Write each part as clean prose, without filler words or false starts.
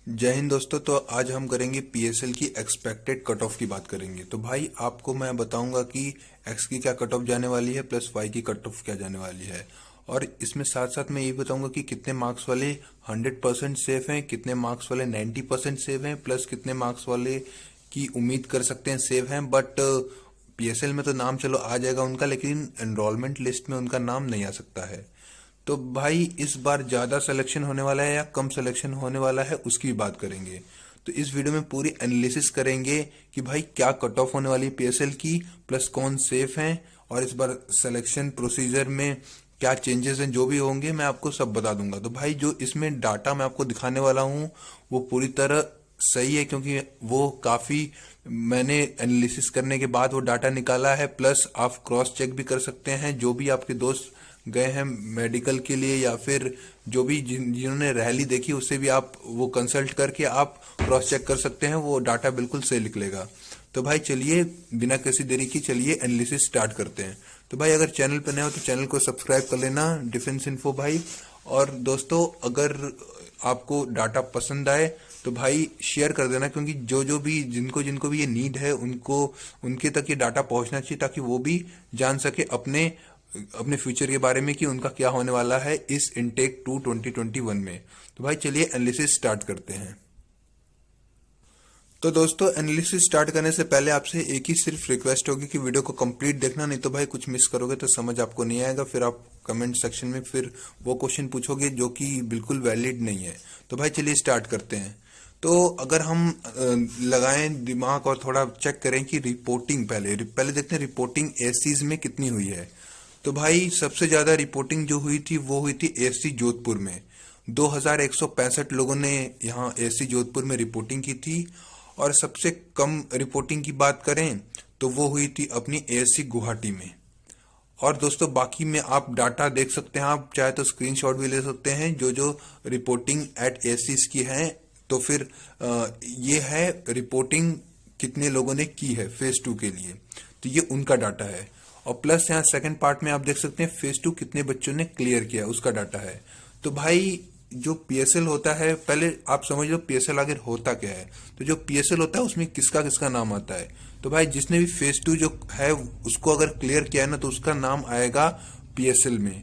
जय हिंद दोस्तों। तो आज हम करेंगे पीएसएल की एक्सपेक्टेड कट ऑफ की बात करेंगे। तो भाई आपको मैं बताऊंगा कि एक्स की क्या कट ऑफ जाने वाली है प्लस वाई की कट ऑफ क्या जाने वाली है। और इसमें साथ साथ मैं ये बताऊंगा कि कितने मार्क्स वाले 100% सेफ हैं, कितने मार्क्स वाले 90% सेफ हैं, प्लस कितने मार्क्स वाले की उम्मीद कर सकते हैं सेफ हैं। बट पीएसएल में तो नाम चलो आ जाएगा उनका, लेकिन एनरोलमेंट लिस्ट में उनका नाम नहीं आ सकता है। तो भाई इस बार ज्यादा सिलेक्शन होने वाला है या कम सिलेक्शन होने वाला है उसकी भी बात करेंगे। तो इस वीडियो में पूरी एनालिसिस करेंगे कि भाई क्या कट ऑफ होने वाली है पीएसएल की, प्लस कौन सेफ हैं, और इस बार सिलेक्शन प्रोसीजर में क्या चेंजेस हैं, जो भी होंगे मैं आपको सब बता दूंगा। तो भाई जो इसमें डाटा मैं आपको दिखाने वाला हूँ वो पूरी तरह सही है, क्योंकि वो काफी मैंने एनालिसिस करने के बाद वो डाटा निकाला है। प्लस आप क्रॉस चेक भी कर सकते हैं, जो भी आपके दोस्त गए हैं मेडिकल के लिए या फिर जो भी जिन्होंने रैली देखी उससे भी आप वो कंसल्ट करके आप क्रॉस चेक कर सकते हैं, वो डाटा बिल्कुल सही निकलेगा। तो भाई चलिए बिना किसी देरी की चलिए एनालिसिस स्टार्ट करते हैं। तो भाई अगर चैनल पर नए हो तो चैनल को सब्सक्राइब कर लेना, डिफेंस इन्फो भाई। और दोस्तों अगर आपको डाटा पसंद आए तो भाई शेयर कर देना, क्योंकि जो जो भी जिनको जिनको भी ये नीड है उनको उनके तक ये डाटा पहुंचना चाहिए, ताकि वो भी जान सके अपने अपने फ्यूचर के बारे में कि उनका क्या होने वाला है इस इनटेक 2 2021 में। तो भाई चलिए एनालिसिस स्टार्ट करते हैं। तो दोस्तों एनालिसिस स्टार्ट करने से पहले आपसे एक ही सिर्फ रिक्वेस्ट होगी कि वीडियो को कंप्लीट देखना, नहीं तो भाई कुछ मिस करोगे तो समझ आपको नहीं आएगा, फिर आप कमेंट सेक्शन में फिर वो क्वेश्चन पूछोगे जो कि बिल्कुल वैलिड नहीं है। तो भाई चलिए स्टार्ट करते हैं। तो अगर हम लगाएं दिमाग और थोड़ा चेक करें कि रिपोर्टिंग पहले पहले देखते हैं रिपोर्टिंग एसीज में कितनी हुई है। तो भाई सबसे ज्यादा रिपोर्टिंग जो हुई थी वो हुई थी एसी जोधपुर में। 2165 लोगों ने यहाँ एसी जोधपुर में रिपोर्टिंग की थी। और सबसे कम रिपोर्टिंग की बात करें तो वो हुई थी अपनी एएससी गुवाहाटी में। और दोस्तों बाकी में आप डाटा देख सकते हैं, आप चाहे तो स्क्रीनशॉट भी ले सकते हैं जो जो रिपोर्टिंग एट एएससी की है। तो फिर ये है रिपोर्टिंग कितने लोगों ने की है फेज 2 के लिए, तो ये उनका डाटा है। और प्लस यहाँ सेकंड पार्ट में आप देख सकते हैं फेज 2 कितने बच्चों ने क्लियर किया उसका डाटा है। तो भाई जो पीएसएल होता है, पहले आप समझ लो पीएसएल आखिर होता क्या है। तो जो पीएसएल होता है उसमें किसका किसका नाम आता है। तो भाई जिसने भी फेज 2 जो है उसको अगर क्लियर किया है ना तो उसका नाम आएगा पीएसएल में,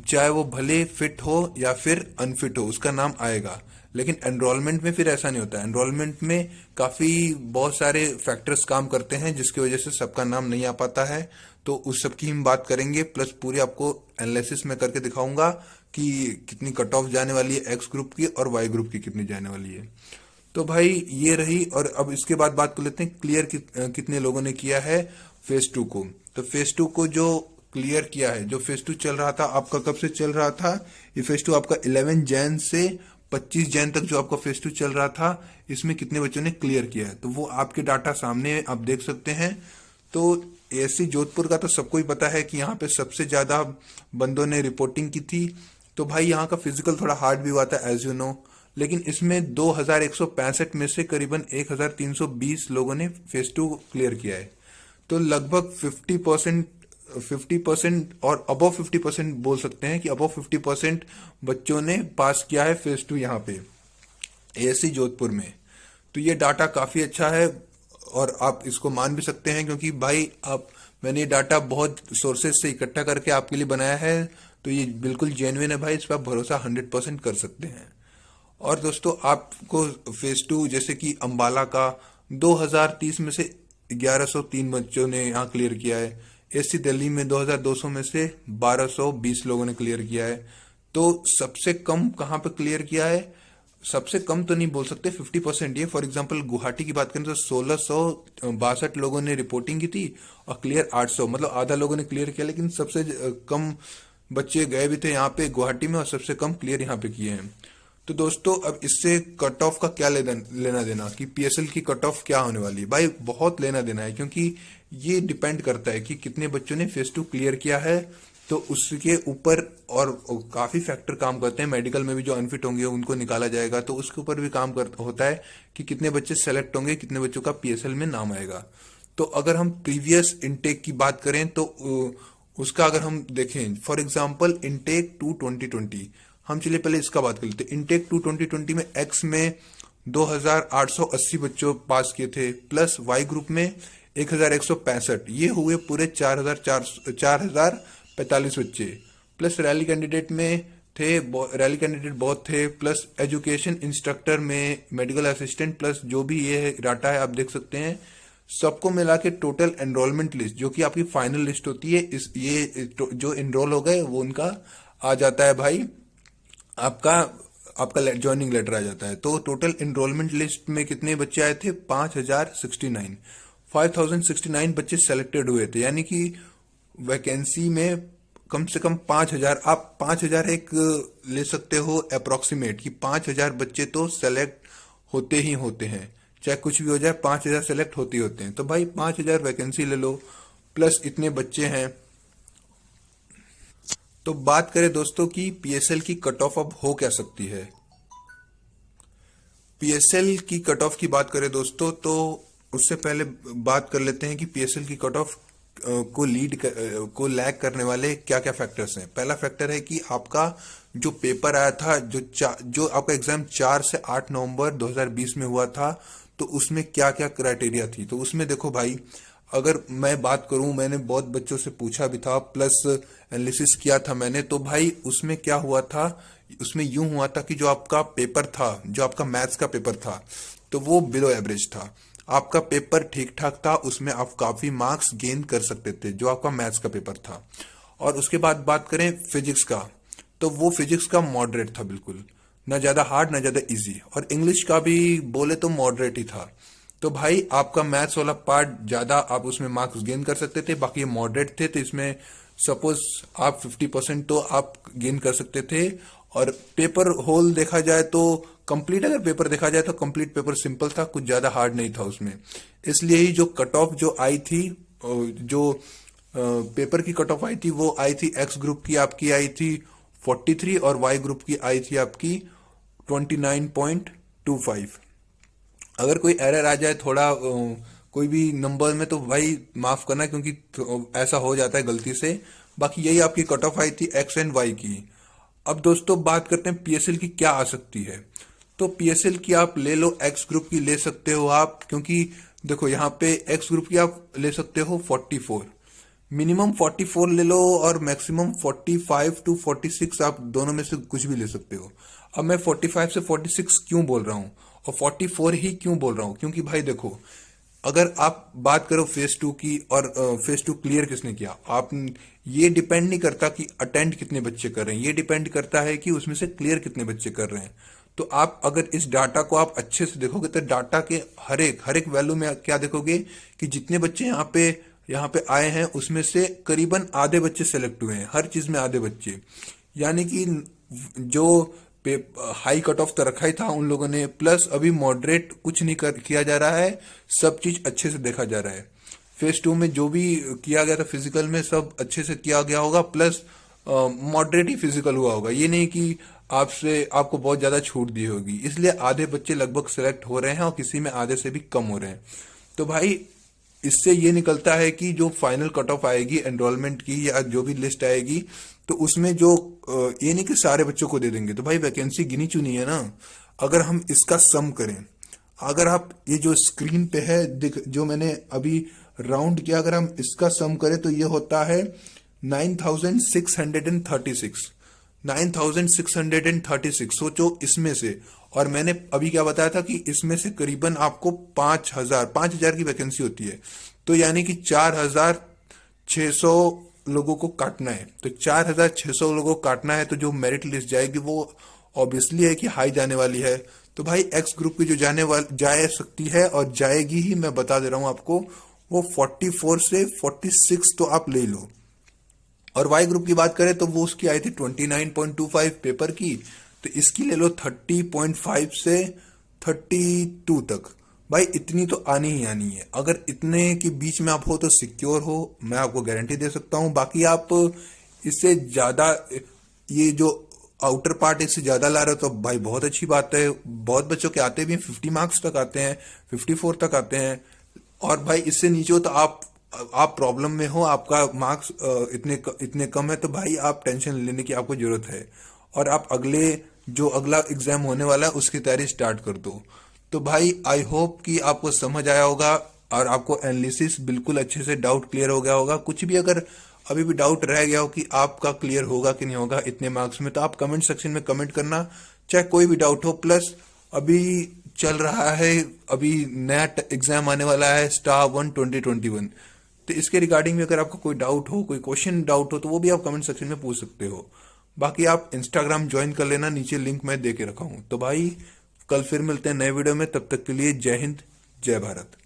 चाहे वो भले फिट हो या फिर अनफिट हो उसका नाम आएगा। लेकिन एनरोलमेंट में फिर ऐसा नहीं होता। एनरोलमेंट में काफी बहुत सारे फैक्टर्स काम करते हैं जिसकी वजह से सबका नाम नहीं आ पाता है। तो उस सब की हम बात करेंगे, प्लस पूरी आपको एनालिसिस में करके दिखाऊंगा कि कितनी कट ऑफ जाने वाली है एक्स ग्रुप की और वाई ग्रुप की कितनी जाने वाली है। तो भाई ये रही। और अब इसके बाद बात कर लेते हैं क्लियर कितने लोगों ने किया है फेज 2 को। तो फेज 2 को जो क्लियर किया है, जो फेज 2 चल रहा था आपका, कब से चल रहा था ये फेज 2 आपका 11 जैन से 25 जैन तक जो आपका फेज 2 चल रहा था, इसमें कितने बच्चों ने क्लियर किया है तो वो आपके डाटा सामने आप देख सकते हैं। तो एएससी जोधपुर का तो सबको ही पता है कि यहाँ पे सबसे ज्यादा बंदों ने रिपोर्टिंग की थी। तो भाई यहाँ का फिजिकल थोड़ा हार्ड भी हुआ था एज यू नो, लेकिन इसमें 2165 में से करीबन 1320 लोगों ने फेज 2 क्लियर किया है। तो लगभग 50% और अबव 50% बोल सकते हैं कि अबव 50% बच्चों ने पास किया है फेज 2 यहाँ पे एएससी जोधपुर में। तो ये डाटा काफी अच्छा है और आप इसको मान भी सकते हैं, क्योंकि भाई आप मैंने ये डाटा बहुत सोर्सेज से इकट्ठा करके आपके लिए बनाया है। तो ये बिल्कुल जेन्युइन है भाई, इस पर आप भरोसा 100% कर सकते हैं। और दोस्तों आपको फेज 2 जैसे कि अंबाला का 2030 में से 1103 बच्चों ने यहाँ क्लियर किया है। एससी दिल्ली में 2200 में से 1220 लोगों ने क्लियर किया है। तो सबसे कम कहाँ पे क्लियर किया है, सबसे कम तो नहीं बोल सकते, 50% ये। फॉर एग्जांपल गुवाहाटी की बात करें तो 1662 लोगों ने रिपोर्टिंग की थी और क्लियर 800, मतलब आधा लोगों ने क्लियर किया। लेकिन सबसे कम बच्चे गए भी थे यहाँ पे गुवाहाटी में और सबसे कम क्लियर यहाँ पे किए हैं। तो दोस्तों अब इससे कट ऑफ का क्या लेना देना कि पीएसएल की कट ऑफ क्या होने वाली है, भाई बहुत लेना देना है, क्योंकि ये डिपेंड करता है कि कितने बच्चों ने फेज 2 क्लियर किया है। तो उसके ऊपर और काफी फैक्टर काम करते हैं। मेडिकल में भी जो अनफिट होंगे उनको निकाला जाएगा, तो उसके ऊपर भी काम होता है कि कितने बच्चे सेलेक्ट होंगे, कितने बच्चों का पीएसएल में नाम आएगा। तो अगर हम प्रीवियस इनटेक की बात करें तो उसका अगर हम देखें, फॉर एग्जाम्पल इनटेक 2 2020, हम चलिए पहले इसका बात कर लेते हैं। इनटेक 2 2020 में एक्स में 2880 बच्चों पास किए थे, प्लस वाई ग्रुप में 1165, ये हुए पूरे 4045 बच्चे। प्लस रैली कैंडिडेट में थे, रैली कैंडिडेट बहुत थे, प्लस एजुकेशन इंस्ट्रक्टर में मेडिकल असिस्टेंट, प्लस जो भी ये डाटा है आप देख सकते हैं, सबको मिला के टोटल एनरोलमेंट लिस्ट जो कि आपकी फाइनल लिस्ट होती है, इस ये जो एनरोल हो गए वो उनका आ जाता है भाई, आपका आपका ज्वाइनिंग लेटर आ जाता है। तो टोटल एनरोलमेंट लिस्ट में कितने बच्चे आए थे? 5069 बच्चे सेलेक्टेड हुए थे, यानी कि वैकेंसी में कम से कम 5000, आप 5000 एक ले सकते हो अप्रोक्सीमेट, कि 5000 बच्चे तो सेलेक्ट होते ही होते हैं, चाहे कुछ भी हो जाए 5000 सेलेक्ट होते ही होते हैं। तो भाई 5000 वैकेंसी ले लो, प्लस इतने बच्चे हैं। तो बात करें दोस्तों कि पीएसएल की कट ऑफ अब हो क्या सकती है। पीएसएल की कट ऑफ की बात करें दोस्तों, तो उससे पहले बात कर लेते हैं कि पीएसएल की कट ऑफ को लैग करने वाले क्या क्या फैक्टर्स हैं। पहला फैक्टर है कि आपका जो पेपर आया था, जो आपका एग्जाम 4 से 8 नवंबर 2020 में हुआ था, तो उसमें क्या क्या क्राइटेरिया थी। तो उसमें देखो भाई, अगर मैं बात करूं, मैंने बहुत बच्चों से पूछा भी था, प्लस एनालिसिस किया था मैंने, तो भाई उसमें क्या हुआ था, उसमें यूं हुआ था कि जो आपका पेपर था, जो आपका मैथ्स का पेपर था, तो वो बिलो एवरेज था। आपका पेपर ठीक ठाक था, उसमें आप काफी मार्क्स गेन कर सकते थे, जो आपका मैथ्स का पेपर था। और उसके बाद बात करें फिजिक्स का, तो वो फिजिक्स का मॉडरेट था, बिल्कुल ना ज्यादा हार्ड ना ज्यादा इजी। और इंग्लिश का भी बोले तो मॉडरेट ही था। तो भाई आपका मैथ्स वाला पार्ट ज्यादा, आप उसमें मार्क्स गेन कर सकते थे, बाकी ये मॉडरेट थे, तो इसमें सपोज आप 50% तो आप गेन कर सकते थे। और पेपर होल देखा जाए तो कंप्लीट, अगर पेपर देखा जाए तो कंप्लीट पेपर सिंपल था, कुछ ज्यादा हार्ड नहीं था उसमें। इसलिए ही जो कट ऑफ जो आई थी, जो पेपर की कट ऑफ आई थी, वो आई थी एक्स ग्रुप की आपकी आई थी 43 और वाई ग्रुप की आई थी आपकी 29.25। अगर कोई एरर आ जाए थोड़ा कोई भी नंबर में, तो भाई माफ करना, क्योंकि ऐसा हो जाता है गलती से। बाकी यही आपकी कट ऑफ आई थी एक्स एंड वाई की। अब दोस्तों बात करते हैं पीएसएल की क्या आ सकती है। तो पीएसएल की आप ले लो, एक्स ग्रुप की ले सकते हो आप, क्योंकि देखो यहाँ पे एक्स ग्रुप की आप ले सकते हो 44, मिनिमम 44 ले लो, और मैक्सिमम 45 टू 46, आप दोनों में से कुछ भी ले सकते हो। अब मैं 45 से 46 क्यों बोल रहा हूँ और 44 ही क्यों बोल रहा हूँ, क्योंकि भाई देखो, अगर आप बात करो फेज 2 की, और फेज 2 क्लियर किसने किया, आप ये डिपेंड नहीं करता कि अटेंड कितने बच्चे कर रहे हैं, ये डिपेंड करता है कि उसमें से क्लियर कितने बच्चे कर रहे हैं। तो आप अगर इस डाटा को आप अच्छे से देखोगे, तो डाटा के हर एक वैल्यू में क्या देखोगे कि जितने बच्चे यहाँ पे आए हैं, उसमें से करीबन आधे बच्चे सेलेक्ट हुए हैं, हर चीज में आधे बच्चे। यानी कि जो हाई कट ऑफ तो रखा ही था उन लोगों ने, प्लस अभी मॉडरेट कुछ नहीं किया जा रहा है, सब चीज अच्छे से देखा जा रहा है। फेज 2 में जो भी किया गया था फिजिकल में, सब अच्छे से किया गया होगा, प्लस मॉडरेट ही फिजिकल हुआ होगा, ये नहीं कि आपको बहुत ज्यादा छूट दी होगी। इसलिए आधे बच्चे लगभग सेलेक्ट हो रहे हैं, और किसी में आधे से भी कम हो रहे हैं। तो भाई इससे ये निकलता है कि जो फाइनल कट ऑफ आएगी एनरोलमेंट की, या जो भी लिस्ट आएगी, तो उसमें जो ये नहीं कि सारे बच्चों को दे देंगे, तो भाई वैकेंसी गिनी चुनी है ना। अगर हम इसका सम करें, अगर आप ये जो स्क्रीन पे है जो मैंने अभी राउंड किया, अगर हम इसका सम करें तो ये होता है 9636। 9636 सोचो इसमें से। और मैंने अभी क्या बताया था कि इसमें से करीबन आपको 5000 की वैकेंसी होती है, तो यानी कि 4600 लोगों को काटना है। तो 4600 लोगों को काटना है, तो जो मेरिट लिस्ट जाएगी वो ऑब्वियसली है कि हाई जाने वाली है। तो भाई एक्स ग्रुप की जो जा सकती है और जाएगी ही, मैं बता दे रहा हूं आपको, वो 44 से 46 तो आप ले लो। और वाई ग्रुप की बात करें तो वो उसकी आई थी 29.25 पेपर की, तो इसकी ले लो 30.5 से 32 तक। भाई इतनी तो आनी ही आनी है, अगर इतने के बीच में आप हो तो सिक्योर हो, मैं आपको गारंटी दे सकता हूं। बाकी आप इससे ज्यादा, ये जो आउटर पार्ट इससे ज्यादा ला रहे हो, तो भाई बहुत अच्छी बात है। बहुत बच्चों के आते भी 50 मार्क्स तक आते हैं, 54 तक आते हैं। और भाई इससे नीचे हो तो आप प्रॉब्लम में हो, आपका मार्क्स इतने कम है, तो भाई आप टेंशन लेने की आपको जरूरत है। और आप अगला एग्जाम होने वाला है उसकी तैयारी स्टार्ट कर दो। तो भाई आई होप कि आपको समझ आया होगा और आपको एनालिसिस बिल्कुल अच्छे से डाउट क्लियर हो गया होगा। कुछ भी अगर अभी भी डाउट रह गया हो कि आपका क्लियर होगा कि नहीं होगा इतने मार्क्स में, तो आप कमेंट सेक्शन में कमेंट करना, चाहे कोई भी डाउट हो। प्लस अभी चल रहा है, अभी नया एग्जाम आने वाला है स्टार 1 2021, तो इसके रिगार्डिंग में अगर आपको कोई डाउट हो, कोई क्वेश्चन डाउट हो, तो वो भी आप कमेंट सेक्शन में पूछ सकते हो। बाकी आप इंस्टाग्राम ज्वाइन कर लेना, नीचे लिंक मैं दे के रखा हूं। तो भाई कल फिर मिलते हैं नए वीडियो में, तब तक के लिए जय हिंद जय भारत।